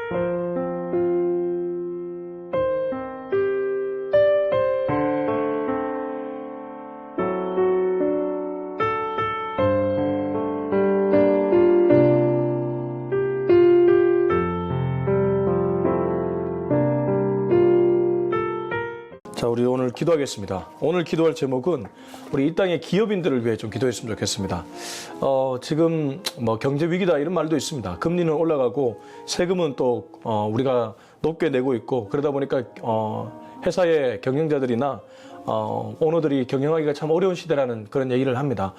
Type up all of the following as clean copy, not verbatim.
자, 우리 오늘 기도하겠습니다. 오늘 기도할 제목은 우리 이 땅의 기업인들을 위해 좀 기도했으면 좋겠습니다. 지금 뭐 경제 위기다 이런 말도 있습니다. 금리는 올라가고 세금은 또 우리가 높게 내고 있고 그러다 보니까 회사의 경영자들이나 오너들이 경영하기가 참 어려운 시대라는 그런 얘기를 합니다.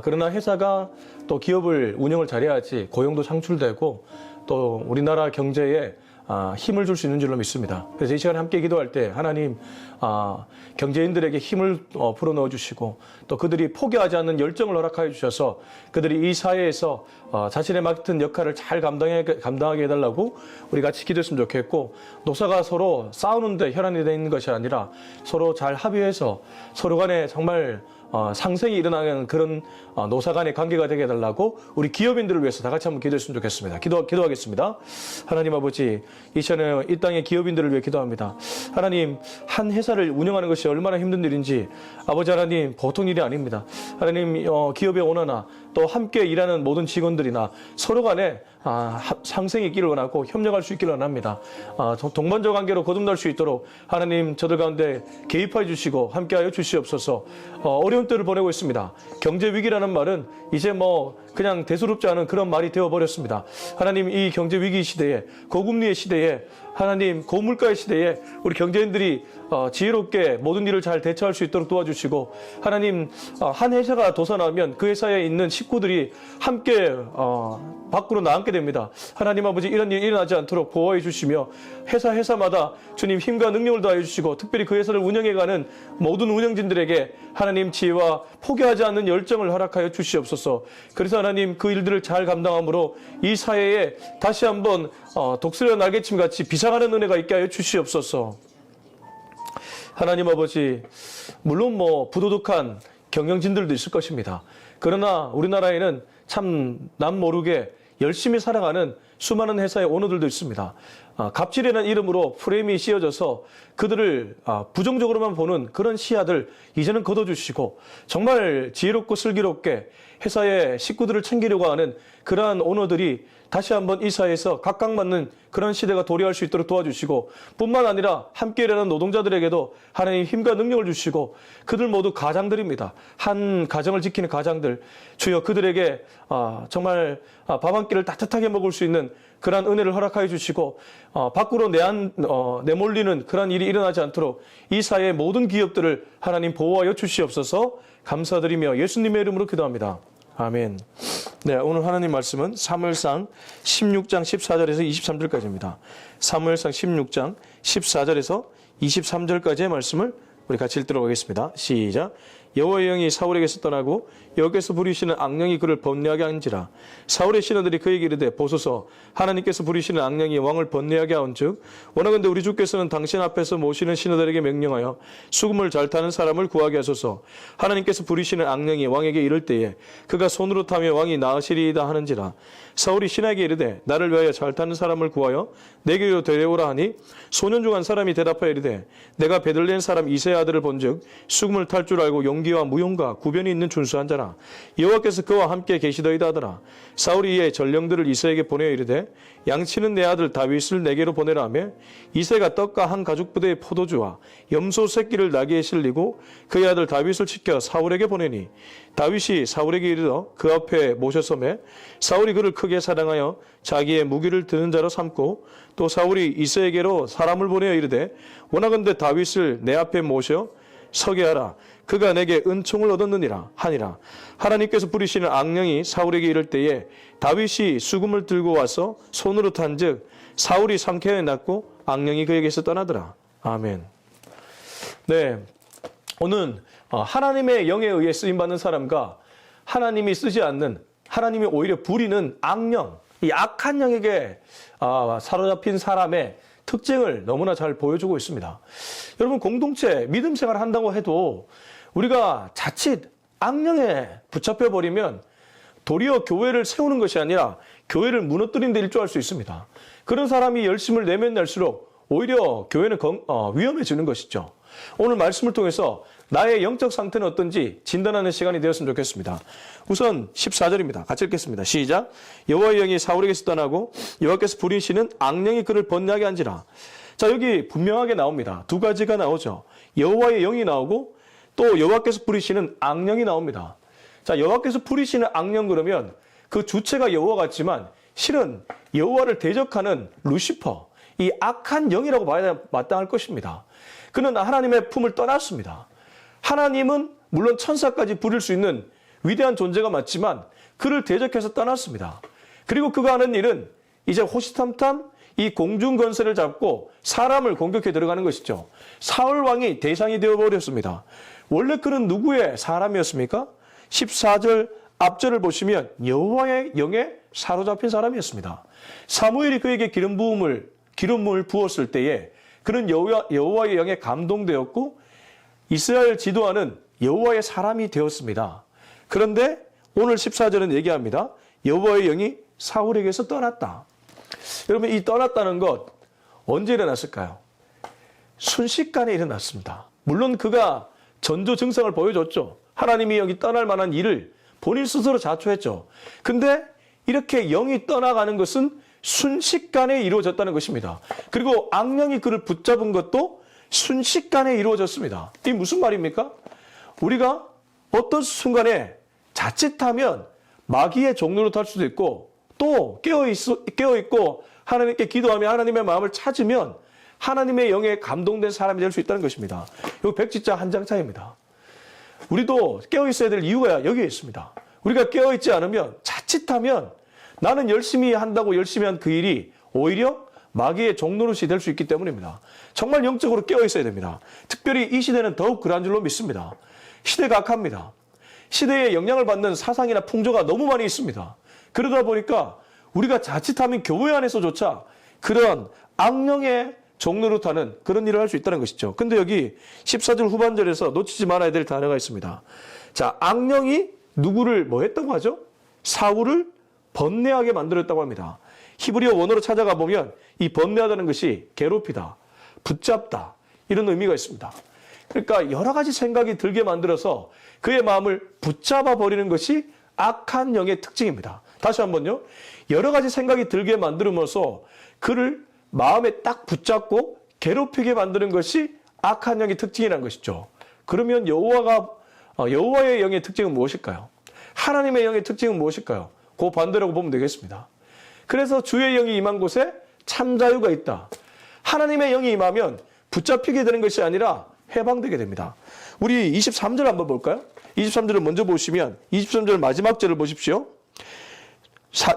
그러나 회사가 또 기업을 운영을 잘해야지 고용도 창출되고 또 우리나라 경제에 힘을 줄 수 있는 줄로 믿습니다. 그래서 이 시간에 함께 기도할 때 하나님 경제인들에게 힘을 불어넣어 주시고 또 그들이 포기하지 않는 열정을 허락하여 주셔서 그들이 이 사회에서 자신의 맡은 역할을 잘 감당하게 해달라고 우리 같이 기도했으면 좋겠고, 노사가 서로 싸우는데 혈안이 되는 것이 아니라 서로 잘 합의해서 서로 간에 정말 상생이 일어나는 그런 노사 간의 관계가 되게 해달라고 우리 기업인들을 위해서 다 같이 한번 기도했으면 좋겠습니다. 기도하겠습니다. 하나님 아버지, 이 시간에 이 땅의 기업인들을 위해 기도합니다. 하나님, 한 회사를 운영하는 것이 얼마나 힘든 일인지 아버지 하나님 보통 일이 아닙니다. 하나님, 기업의 오너나 또 함께 일하는 모든 직원들이나 서로 간에 상생이 있기를 원하고 협력할 수 있기를 원합니다. 동반자 관계로 거듭날 수 있도록 하나님 저들 가운데 개입하여 주시고 함께하여 주시옵소서. 어려운 때를 보내고 있습니다. 경제 위기라는 말은 이제 뭐 그냥 대수롭지 않은 그런 말이 되어버렸습니다. 하나님, 이 경제 위기 시대에, 고금리의 시대에, 하나님 고물가의 시대에 우리 경제인들이 지혜롭게 모든 일을 잘 대처할 수 있도록 도와주시고, 하나님 한 회사가 도산하면 그 회사에 있는 식구들이 함께 밖으로 나앉게 됩니다. 하나님 아버지, 이런 일이 일어나지 않도록 보호해 주시며 회사마다 주님 힘과 능력을 더해 주시고, 특별히 그 회사를 운영해가는 모든 운영진들에게 하나님 지혜와 포기하지 않는 열정을 허락하여 주시옵소서. 그래서 하나님 그 일들을 잘 감당함으로 이 사회에 다시 한번 독수리와 날개침 같이 비상하는 은혜가 있게 하여 주시옵소서. 하나님 아버지, 물론 뭐 부도덕한 경영진들도 있을 것입니다. 그러나 우리나라에는 참 남 모르게 열심히 살아가는 수많은 회사의 오너들도 있습니다. 갑질이라는 이름으로 프레임이 씌워져서 그들을 부정적으로만 보는 그런 시야들 이제는 걷어주시고, 정말 지혜롭고 슬기롭게 회사의 식구들을 챙기려고 하는 그러한 오너들이 다시 한번 이 사회에서 각광받는 그런 시대가 도래할 수 있도록 도와주시고, 뿐만 아니라 함께 일하는 노동자들에게도 하나님 힘과 능력을 주시고, 그들 모두 가장들입니다. 한 가정을 지키는 가장들, 주여 그들에게 정말 밥 한 끼를 따뜻하게 먹을 수 있는 그러한 은혜를 허락하여 주시고, 밖으로 내몰리는 그런 일이 일어나지 않도록 이 사회의 모든 기업들을 하나님 보호하여 주시옵소서. 감사드리며 예수님의 이름으로 기도합니다. 아멘. 네, 오늘 하나님 말씀은 사무엘상 16장 14절에서 23절까지입니다. 사무엘상 16장 14절에서 23절까지의 말씀을 우리 같이 읽도록 하겠습니다. 시작. 여호와의 영이 사울에게서 떠나고 여호와께서 부리시는 악령이 그를 번뇌하게 한지라. 사울의 신하들이 그에게 이르되, 보소서, 하나님께서 부리시는 악령이 왕을 번뇌하게 하온즉 원하건대 우리 주께서는 당신 앞에서 모시는 신하들에게 명령하여 수금을 잘 타는 사람을 구하게 하소서. 하나님께서 부리시는 악령이 왕에게 이를 때에 그가 손으로 타며 왕이 나으시리이다 하는지라. 사울이 신하에게 이르되, 나를 위하여 잘 타는 사람을 구하여 내게로 데려오라 하니, 소년 중 한 사람이 대답하여 이르되, 내가 베들레헴 사람 이새의 아들을 본즉 수금을 탈 줄 알고 용기와 무용과 구변이 있는 준수한 자라. 여호와께서 그와 함께 계시더이다 하더라. 사울이 이에 전령들을 이새에게 보내어 이르되, 양치는 내 아들 다윗을 내게로 보내라 하며, 이새가 떡과 한 가죽 부대의 포도주와 염소 새끼를 나귀에 실리고 그의 아들 다윗을 지켜 사울에게 보내니, 다윗이 사울에게 이르러 그 앞에 모셔서매 사울이 그를 크게 사랑하여 자기의 무기를 드는 자로 삼고, 또 사울이 이새에게로 사람을 보내어 이르되, 원하건대 다윗을 내 앞에 모셔 서게 하라. 그가 내게 은총을 얻었느니라 하니라. 하나님께서 부리시는 악령이 사울에게 이를 때에 다윗이 수금을 들고 와서 손으로 탄즉 사울이 상쾌하여 낫고 악령이 그에게서 떠나더라. 아멘. 네, 오늘 하나님의 영에 의해 쓰임받는 사람과 하나님이 쓰지 않는, 하나님이 오히려 부리는 악령, 이 악한 영에게 사로잡힌 사람의 특징을 너무나 잘 보여주고 있습니다. 여러분, 공동체 믿음 생활을 한다고 해도 우리가 자칫 악령에 붙잡혀버리면 도리어 교회를 세우는 것이 아니라 교회를 무너뜨리는 데 일조할 수 있습니다. 그런 사람이 열심을 내면 낼수록 오히려 교회는 위험해지는 것이죠. 오늘 말씀을 통해서 나의 영적 상태는 어떤지 진단하는 시간이 되었으면 좋겠습니다. 우선 14절입니다. 같이 읽겠습니다. 시작. 여호와의 영이 사울에게서 떠나고 여호와께서 부리시는 악령이 그를 번뇌하게 한지라. 자, 여기 분명하게 나옵니다. 두 가지가 나오죠. 여호와의 영이 나오고 또 여호와께서 부리시는 악령이 나옵니다. 자, 여호와께서 부리시는 악령 그러면 그 주체가 여호와 같지만 실은 여호와를 대적하는 루시퍼, 이 악한 영이라고 봐야 마땅할 것입니다. 그는 하나님의 품을 떠났습니다. 하나님은 물론 천사까지 부릴 수 있는 위대한 존재가 맞지만 그를 대적해서 떠났습니다. 그리고 그가 하는 일은 이제 호시탐탐 이 공중 건설을 잡고 사람을 공격해 들어가는 것이죠. 사울 왕이 대상이 되어버렸습니다. 원래 그는 누구의 사람이었습니까? 14절 앞절을 보시면 여호와의 영에 사로잡힌 사람이었습니다. 사무엘이 그에게 기름을 부었을 때에 그는 여호와의 영에 감동되었고 이스라엘 지도하는 여호와의 사람이 되었습니다. 그런데 오늘 14절은 얘기합니다. 여호와의 영이 사울에게서 떠났다. 여러분, 이 떠났다는 것 언제 일어났을까요? 순식간에 일어났습니다. 물론 그가 전조 증상을 보여줬죠. 하나님이 영이 떠날 만한 일을 본인 스스로 자초했죠. 근데 이렇게 영이 떠나가는 것은 순식간에 이루어졌다는 것입니다. 그리고 악령이 그를 붙잡은 것도 순식간에 이루어졌습니다. 이게 무슨 말입니까? 우리가 어떤 순간에 자칫하면 마귀의 종로로 탈 수도 있고 또 깨어있고 하나님께 기도하며 하나님의 마음을 찾으면 하나님의 영에 감동된 사람이 될 수 있다는 것입니다. 이 백지자 한 장 차이입니다. 우리도 깨어있어야 될 이유가 여기에 있습니다. 우리가 깨어있지 않으면 자칫하면 나는 열심히 한다고 열심히 한 그 일이 오히려 마귀의 종노릇이 될 수 있기 때문입니다. 정말 영적으로 깨어있어야 됩니다. 특별히 이 시대는 더욱 그런 줄로 믿습니다. 시대가 악합니다. 시대에 영향을 받는 사상이나 풍조가 너무 많이 있습니다. 그러다 보니까 우리가 자칫하면 교회 안에서조차 그런 악령의 종노릇하는 그런 일을 할 수 있다는 것이죠. 근데 여기 14절 후반절에서 놓치지 말아야 될 단어가 있습니다. 자, 악령이 누구를 뭐 했다고 하죠? 사울을 번뇌하게 만들었다고 합니다. 히브리어 원어로 찾아가 보면 이 번뇌하다는 것이 괴롭히다, 붙잡다 이런 의미가 있습니다. 그러니까 여러 가지 생각이 들게 만들어서 그의 마음을 붙잡아 버리는 것이 악한 영의 특징입니다. 다시 한번요. 여러 가지 생각이 들게 만들면서 그를 마음에 딱 붙잡고 괴롭히게 만드는 것이 악한 영의 특징이라는 것이죠. 그러면 여호와의 영의 특징은 무엇일까요? 하나님의 영의 특징은 무엇일까요? 그 반대라고 보면 되겠습니다. 그래서 주의 영이 임한 곳에 참 자유가 있다. 하나님의 영이 임하면 붙잡히게 되는 것이 아니라 해방되게 됩니다. 우리 23절 한번 볼까요? 23절을 먼저 보시면 23절 마지막 절을 보십시오.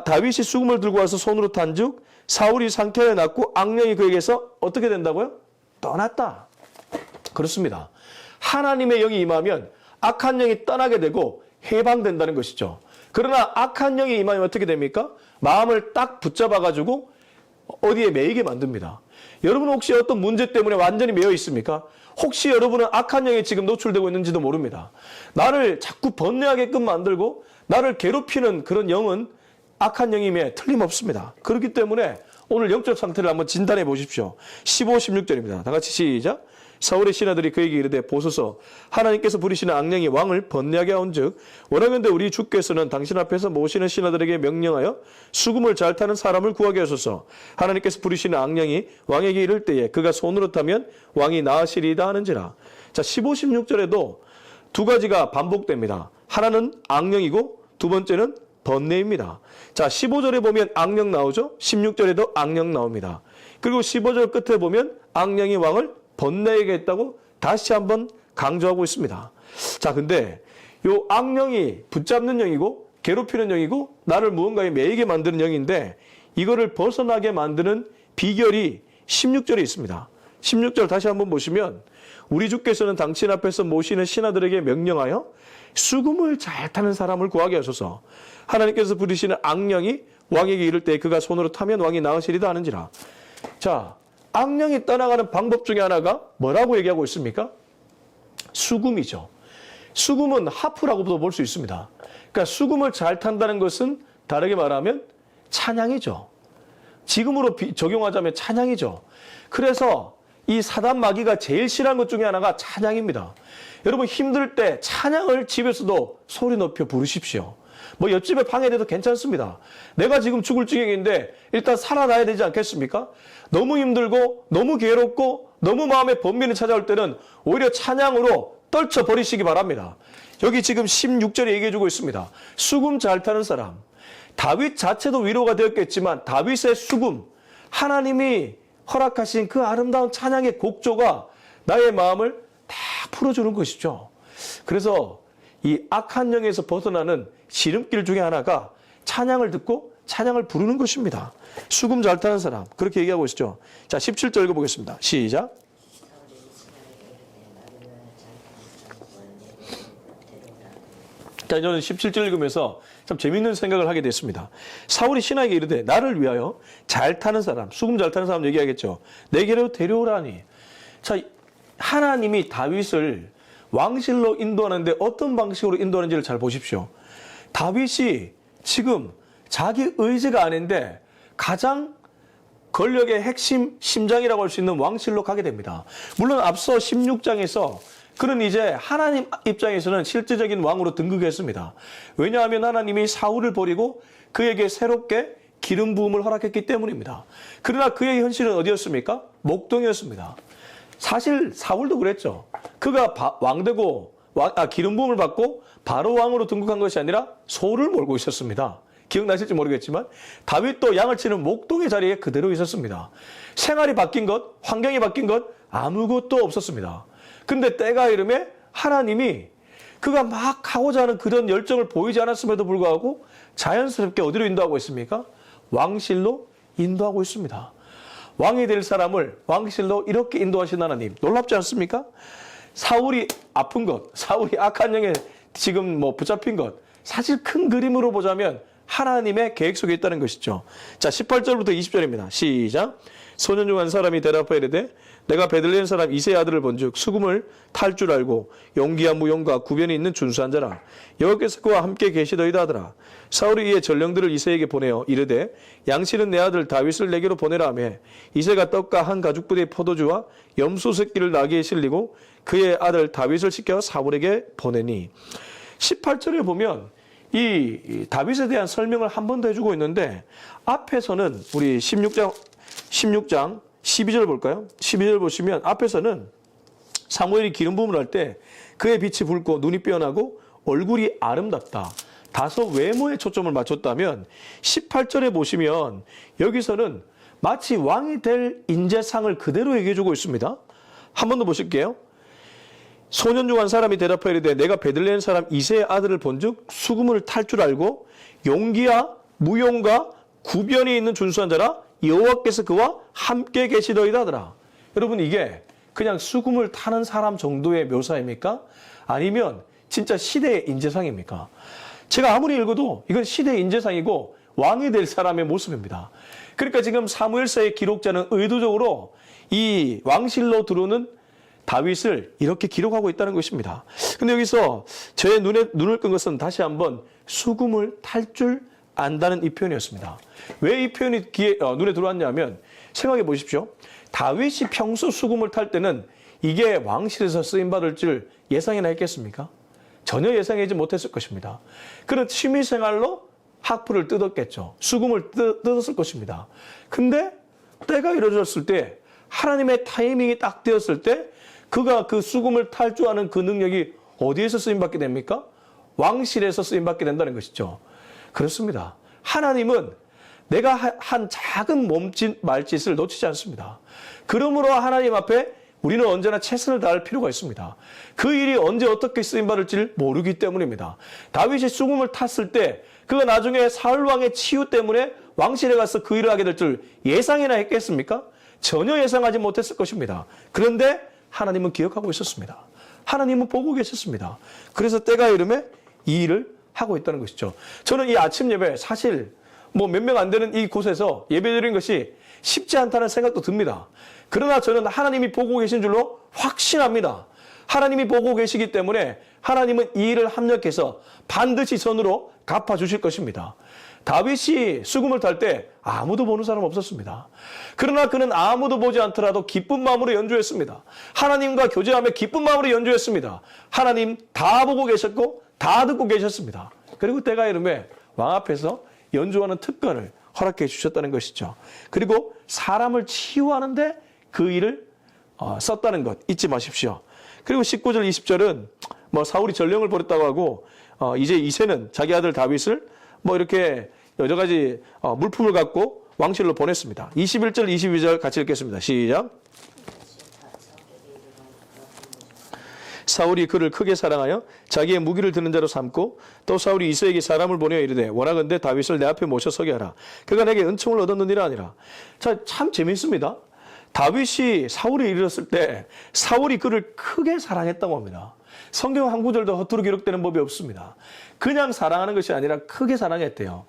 다윗이 수금을 들고 와서 손으로 탄즉 사울이 상태를 낳고 악령이 그에게서 어떻게 된다고요? 떠났다. 그렇습니다. 하나님의 영이 임하면 악한 영이 떠나게 되고 해방된다는 것이죠. 그러나 악한 영이 임하면 어떻게 됩니까? 마음을 딱 붙잡아가지고 어디에 매이게 만듭니다. 여러분 혹시 어떤 문제 때문에 완전히 매여 있습니까? 혹시 여러분은 악한 영에 지금 노출되고 있는지도 모릅니다. 나를 자꾸 번뇌하게끔 만들고 나를 괴롭히는 그런 영은 악한 영임에 틀림없습니다. 그렇기 때문에 오늘 영적 상태를 한번 진단해 보십시오. 15, 16절입니다. 다 같이 시작. 사울의 신하들이 그에게 이르되 보소서 하나님께서 부리시는 악령이 왕을 번뇌하게 하온즉 원하건대 우리 주께서는 당신 앞에서 모시는 신하들에게 명령하여 수금을 잘 타는 사람을 구하게 하소서. 하나님께서 부리시는 악령이 왕에게 이를 때에 그가 손으로 타면 왕이 나으시리이다 하는지라. 자, 15, 16절에도 두 가지가 반복됩니다. 하나는 악령이고 두 번째는 번뇌입니다. 자, 15절에 보면 악령 나오죠. 16절에도 악령 나옵니다. 그리고 15절 끝에 보면 악령이 왕을 번뇌하게 했다고 다시 한번 강조하고 있습니다. 자, 근데 요 악령이 붙잡는 영이고 괴롭히는 영이고 나를 무언가에 매이게 만드는 영인데 이거를 벗어나게 만드는 비결이 16절에 있습니다. 16절 다시 한번 보시면 우리 주께서는 당신 앞에서 모시는 신하들에게 명령하여 수금을 잘 타는 사람을 구하게 하소서. 하나님께서 부리시는 악령이 왕에게 이를 때 그가 손으로 타면 왕이 나으시리다 하는지라. 자, 악령이 떠나가는 방법 중에 하나가 뭐라고 얘기하고 있습니까? 수금이죠. 수금은 하프라고도 볼 수 있습니다. 그러니까 수금을 잘 탄다는 것은 다르게 말하면 찬양이죠. 지금으로 적용하자면 찬양이죠. 그래서 이 사단 마귀가 제일 싫어하는 것 중에 하나가 찬양입니다. 여러분 힘들 때 찬양을 집에서도 소리 높여 부르십시오. 뭐 옆집에 방해돼도 괜찮습니다. 내가 지금 죽을 지경인데 일단 살아나야 되지 않겠습니까? 너무 힘들고 너무 괴롭고 너무 마음에 번민이 찾아올 때는 오히려 찬양으로 떨쳐버리시기 바랍니다. 여기 지금 16절에 얘기해주고 있습니다. 수금 잘 타는 사람. 다윗 자체도 위로가 되었겠지만 다윗의 수금, 하나님이 허락하신 그 아름다운 찬양의 곡조가 나의 마음을 다 풀어주는 것이죠. 그래서 이 악한 영에서 벗어나는 지름길 중에 하나가 찬양을 듣고 찬양을 부르는 것입니다. 수금 잘 타는 사람 그렇게 얘기하고 있죠. 자, 17절 읽어보겠습니다. 시작. 자, 저는 17절 읽으면서 참 재밌는 생각을 하게 됐습니다. 사울이 신하에게 이르되 나를 위하여 잘 타는 사람, 수금 잘 타는 사람 얘기하겠죠. 내게로 데려오라니. 자, 하나님이 다윗을 왕실로 인도하는데 어떤 방식으로 인도하는지를 잘 보십시오. 다윗이 지금 자기 의지가 아닌데 가장 권력의 핵심 심장이라고 할 수 있는 왕실로 가게 됩니다. 물론 앞서 16장에서 그는 이제 하나님 입장에서는 실제적인 왕으로 등극했습니다. 왜냐하면 하나님이 사울을 버리고 그에게 새롭게 기름 부음을 허락했기 때문입니다. 그러나 그의 현실은 어디였습니까? 목동이었습니다. 사실 사울도 그랬죠. 그가 왕되고 기름 부음을 받고 바로 왕으로 등극한 것이 아니라 소를 몰고 있었습니다. 기억나실지 모르겠지만 다윗도 양을 치는 목동의 자리에 그대로 있었습니다. 생활이 바뀐 것, 환경이 바뀐 것 아무것도 없었습니다. 근데 때가 이름에 하나님이 그가 막 하고자 하는 그런 열정을 보이지 않았음에도 불구하고 자연스럽게 어디로 인도하고 있습니까? 왕실로 인도하고 있습니다. 왕이 될 사람을 왕실로 이렇게 인도하신 하나님 놀랍지 않습니까? 사울이 아픈 것, 사울이 악한 영에 지금 붙잡힌 것 사실 큰 그림으로 보자면 하나님의 계획 속에 있다는 것이죠. 자, 18절부터 20절입니다. 시작. 소년 중 한 사람이 대답하여 이르되 내가 베들레헴 사람 이새의 아들을 본즉 수금을 탈 줄 알고 용기와 무용과 구변이 있는 준수한 자라. 여호와께서 그와 함께 계시더이다 하더라. 사울이 이에 전령들을 이새에게 보내어 이르되 양치는 내 아들 다윗을 내게로 보내라 하며 이새가 떡과 한 가죽 부대의 포도주와 염소 새끼를 나귀에 실리고 그의 아들 다윗을 시켜 사울에게 보내니. 18절에 보면 이 다윗에 대한 설명을 한 번 더 해주고 있는데 앞에서는 우리 16장 12절 볼까요? 12절 보시면 앞에서는 사무엘이 기름 부음을 할 때 그의 빛이 붉고 눈이 빼어나고 얼굴이 아름답다. 다소 외모에 초점을 맞췄다면 18절에 보시면 여기서는 마치 왕이 될 인재상을 그대로 얘기해주고 있습니다. 한 번 더 보실게요. 소년 중 한 사람이 대답하여 이르되 내가 베들레헴 사람 이새의 아들을 본즉 수금을 탈 줄 알고 용기와 무용과 구변이 있는 준수한 자라 여호와께서 그와 함께 계시더이다 하더라. 여러분 이게 그냥 수금을 타는 사람 정도의 묘사입니까? 아니면 진짜 시대의 인재상입니까? 제가 아무리 읽어도 이건 시대의 인재상이고 왕이 될 사람의 모습입니다. 그러니까 지금 사무엘서의 기록자는 의도적으로 이 왕실로 들어오는 다윗을 이렇게 기록하고 있다는 것입니다. 근데 여기서 저의 눈을 끈 것은 다시 한번 수금을 탈 줄 안다는 이 표현이었습니다. 왜 이 표현이 눈에 들어왔냐면 생각해 보십시오. 다윗이 평소 수금을 탈 때는 이게 왕실에서 쓰임받을 줄 예상이나 했겠습니까? 전혀 예상하지 못했을 것입니다. 그런 취미생활로 학풀을 뜯었겠죠. 수금을 뜯었을 것입니다. 근데 때가 이루어졌을 때 하나님의 타이밍이 딱 되었을 때 그가 그 수금을 탈 줄 아는 그 능력이 어디에서 쓰임받게 됩니까? 왕실에서 쓰임받게 된다는 것이죠. 그렇습니다. 하나님은 내가 한 작은 말짓을 놓치지 않습니다. 그러므로 하나님 앞에 우리는 언제나 최선을 다할 필요가 있습니다. 그 일이 언제 어떻게 쓰임받을지를 모르기 때문입니다. 다윗이 수금을 탔을 때 그가 나중에 사울 왕의 치유 때문에 왕실에 가서 그 일을 하게 될 줄 예상이나 했겠습니까? 전혀 예상하지 못했을 것입니다. 그런데 하나님은 기억하고 있었습니다. 하나님은 보고 계셨습니다. 그래서 때가 이름에 이 일을 하고 있다는 것이죠. 저는 이 아침 예배 사실 몇 명 안 되는 이 곳에서 예배드리는 것이 쉽지 않다는 생각도 듭니다. 그러나 저는 하나님이 보고 계신 줄로 확신합니다. 하나님이 보고 계시기 때문에 하나님은 이 일을 합력해서 반드시 선으로 갚아주실 것입니다. 다윗이 수금을 탈 때 아무도 보는 사람 없었습니다. 그러나 그는 아무도 보지 않더라도 기쁜 마음으로 연주했습니다. 하나님과 교제하며 기쁜 마음으로 연주했습니다. 하나님 다 보고 계셨고 다 듣고 계셨습니다. 그리고 때가 이름에 왕 앞에서 연주하는 특권을 허락해 주셨다는 것이죠. 그리고 사람을 치유하는데 그 일을 썼다는 것 잊지 마십시오. 그리고 19절 20절은 뭐 사울이 전령을 벌였다고 하고 이제 이새는 자기 아들 다윗을 뭐 이렇게 여러 가지 물품을 갖고 왕실로 보냈습니다. 21절 22절 같이 읽겠습니다. 시작. 사울이 그를 크게 사랑하여 자기의 무기를 드는 자로 삼고 또 사울이 이새에게 사람을 보내어 이르되 원하건대 다윗을 내 앞에 모셔 서게 하라. 그가 내게 은총을 얻었느니라 아니라. 자, 참 재밌습니다. 다윗이 사울이 이르렀을 때 사울이 그를 크게 사랑했다고 합니다. 성경 한 구절도 허투루 기록되는 법이 없습니다. 그냥 사랑하는 것이 아니라 크게 사랑했대요.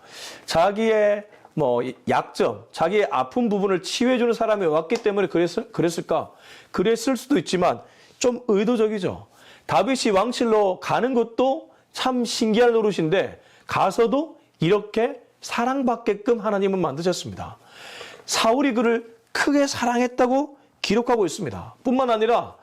자기의 약점, 자기의 아픈 부분을 치유해주는 사람이 왔기 때문에 그랬을까? 그랬을 수도 있지만 좀 의도적이죠. 다윗이 왕실로 가는 것도 참 신기한 노릇인데 가서도 이렇게 사랑받게끔 하나님은 만드셨습니다. 사울이 그를 크게 사랑했다고 기록하고 있습니다. 뿐만 아니라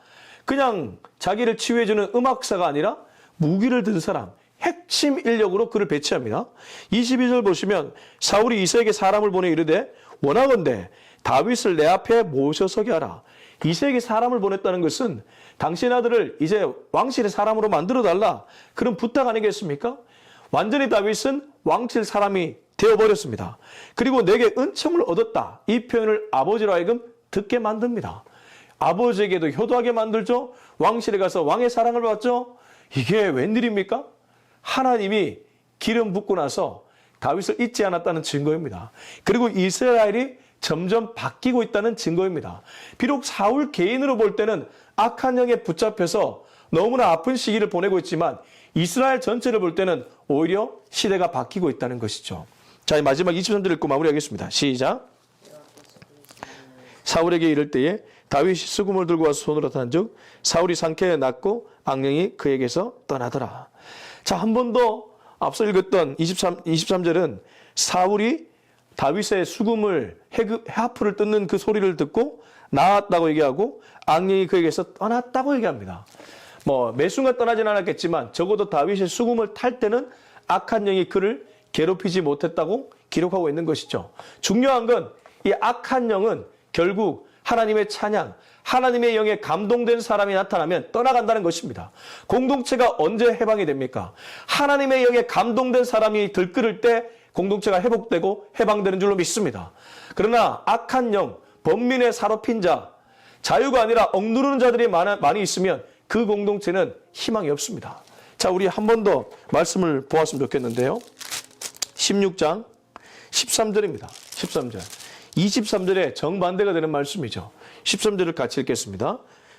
그냥 자기를 치유해주는 음악사가 아니라 무기를 든 사람, 핵심 인력으로 그를 배치합니다. 22절 보시면 사울이 이새에게 사람을 보내 이르되 원하건대 다윗을 내 앞에 모셔서게 하라. 이새에게 사람을 보냈다는 것은 당신 아들을 이제 왕실의 사람으로 만들어달라. 그런 부탁 아니겠습니까? 완전히 다윗은 왕실 사람이 되어버렸습니다. 그리고 내게 은총을 얻었다. 이 표현을 아버지로 하여금 듣게 만듭니다. 아버지에게도 효도하게 만들죠. 왕실에 가서 왕의 사랑을 받죠. 이게 웬일입니까? 하나님이 기름 붓고 나서 다윗을 잊지 않았다는 증거입니다. 그리고 이스라엘이 점점 바뀌고 있다는 증거입니다. 비록 사울 개인으로 볼 때는 악한 영에 붙잡혀서 너무나 아픈 시기를 보내고 있지만 이스라엘 전체를 볼 때는 오히려 시대가 바뀌고 있다는 것이죠. 자, 마지막 23절 읽고 마무리하겠습니다. 시작. 사울에게 이를 때에 다윗이 수금을 들고 와서 손으로 탄즉 사울이 상쾌에 낫고 악령이 그에게서 떠나더라. 자, 한 번 더 앞서 읽었던 23절은 사울이 다윗의 수금을 해하프를 뜯는 그 소리를 듣고 나았다고 얘기하고 악령이 그에게서 떠났다고 얘기합니다. 매 순간 떠나진 않았겠지만 적어도 다윗의 수금을 탈 때는 악한 영이 그를 괴롭히지 못했다고 기록하고 있는 것이죠. 중요한 건 이 악한 영은 결국 하나님의 찬양, 하나님의 영에 감동된 사람이 나타나면 떠나간다는 것입니다. 공동체가 언제 해방이 됩니까? 하나님의 영에 감동된 사람이 들끓을 때 공동체가 회복되고 해방되는 줄로 믿습니다. 그러나 악한 영, 범민의 사로핀 자, 자유가 아니라 억누르는 자들이 많이 있으면 그 공동체는 희망이 없습니다. 자, 우리 한 번 더 말씀을 보았으면 좋겠는데요. 16장 13절입니다. 13절. 23절에 정반대가 되는 말씀이죠. 13절을 같이 읽겠습니다.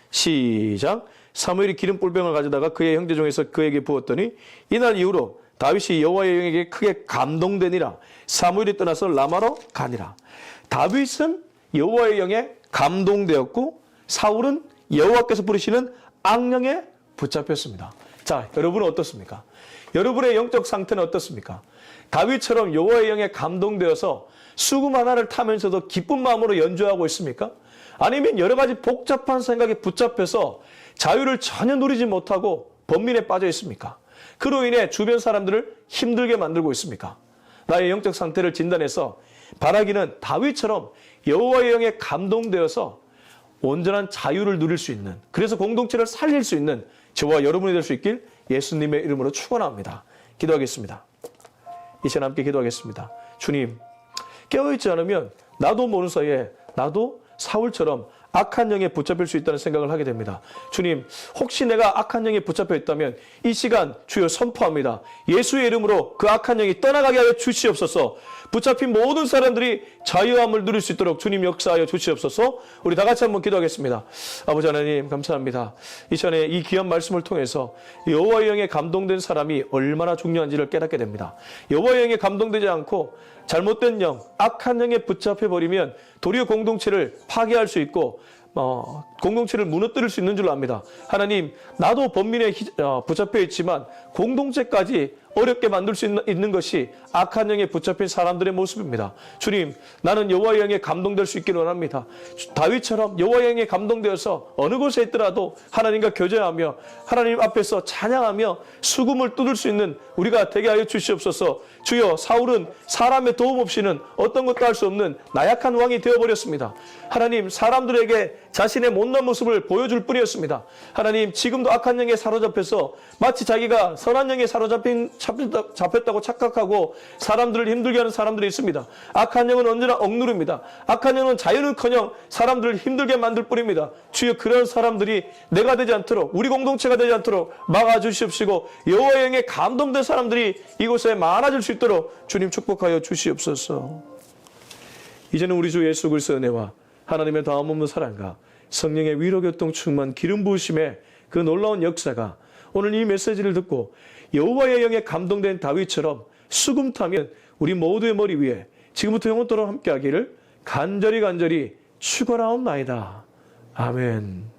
시작. 사무엘이 기름 뿔병을 가져다가 그의 형제 중에서 그에게 부었더니 이날 이후로 다윗이 여호와의 영에게 크게 감동되니라. 사무엘이 떠나서 라마로 가니라. 다윗은 여호와의 영에 감동되었고 사울은 여호와께서 부르시는 악령에 붙잡혔습니다. 자, 여러분은 어떻습니까? 여러분의 영적 상태는 어떻습니까? 다윗처럼 여호와의 영에 감동되어서 수금 하나를 타면서도 기쁜 마음으로 연주하고 있습니까? 아니면 여러 가지 복잡한 생각에 붙잡혀서 자유를 전혀 누리지 못하고 번민에 빠져 있습니까? 그로 인해 주변 사람들을 힘들게 만들고 있습니까? 나의 영적 상태를 진단해서 바라기는 다윗처럼 여호와의 영에 감동되어서 온전한 자유를 누릴 수 있는, 그래서 공동체를 살릴 수 있는 저와 여러분이 될 수 있길 예수님의 이름으로 축원합니다. 기도하겠습니다. 이 시간 함께 기도하겠습니다. 주님, 깨어있지 않으면 나도 모르는 사이에 나도 사울처럼 악한 영에 붙잡힐 수 있다는 생각을 하게 됩니다. 주님, 혹시 내가 악한 영에 붙잡혀 있다면 이 시간 주여 선포합니다. 예수의 이름으로 그 악한 영이 떠나가게 하여 주시옵소서. 붙잡힌 모든 사람들이 자유함을 누릴 수 있도록 주님 역사하여 주시옵소서. 우리 다 같이 한번 기도하겠습니다. 아버지 하나님 감사합니다. 이 시간에 이 귀한 말씀을 통해서 여호와의 영에 감동된 사람이 얼마나 중요한지를 깨닫게 됩니다. 여호와의 영에 감동되지 않고 잘못된 영, 악한 영에 붙잡혀버리면 도리어 공동체를 파괴할 수 있고 공동체를 무너뜨릴 수 있는 줄 압니다. 하나님, 나도 범민에 붙잡혀 있지만 공동체까지 어렵게 만들 수 있는 것이 악한 영에 붙잡힌 사람들의 모습입니다. 주님, 나는 여호와의 영에 감동될 수 있기를 원합니다. 다윗처럼 여호와의 영에 감동되어서 어느 곳에 있더라도 하나님과 교제하며 하나님 앞에서 찬양하며 수금을 뚫을 수 있는 우리가 되게 하여 주시옵소서. 주여, 사울은 사람의 도움 없이는 어떤 것도 할 수 없는 나약한 왕이 되어버렸습니다. 하나님, 사람들에게 자신의 못난 모습을 보여줄 뿐이었습니다. 하나님, 지금도 악한 영에 사로잡혀서 마치 자기가 선한 영에 잡혔다고 착각하고 사람들을 힘들게 하는 사람들이 있습니다. 악한 영은 언제나 억누릅니다. 악한 영은 자유는커녕 사람들을 힘들게 만들 뿐입니다. 주여, 그런 사람들이 내가 되지 않도록, 우리 공동체가 되지 않도록 막아주시옵시고 여호와의 영에 감동된 사람들이 이곳에 많아질 수 있도록 주님 축복하여 주시옵소서. 이제는 우리 주 예수 그리스도의 은혜와 하나님의 다음 없는 사랑과 성령의 위로교통 충만 기름 부으심의 그 놀라운 역사가 오늘 이 메시지를 듣고 여호와의 영에 감동된 다윗처럼 수금 타면 우리 모두의 머리 위에 지금부터 영원토록 함께하기를 간절히 축원하옵나이다. 아멘.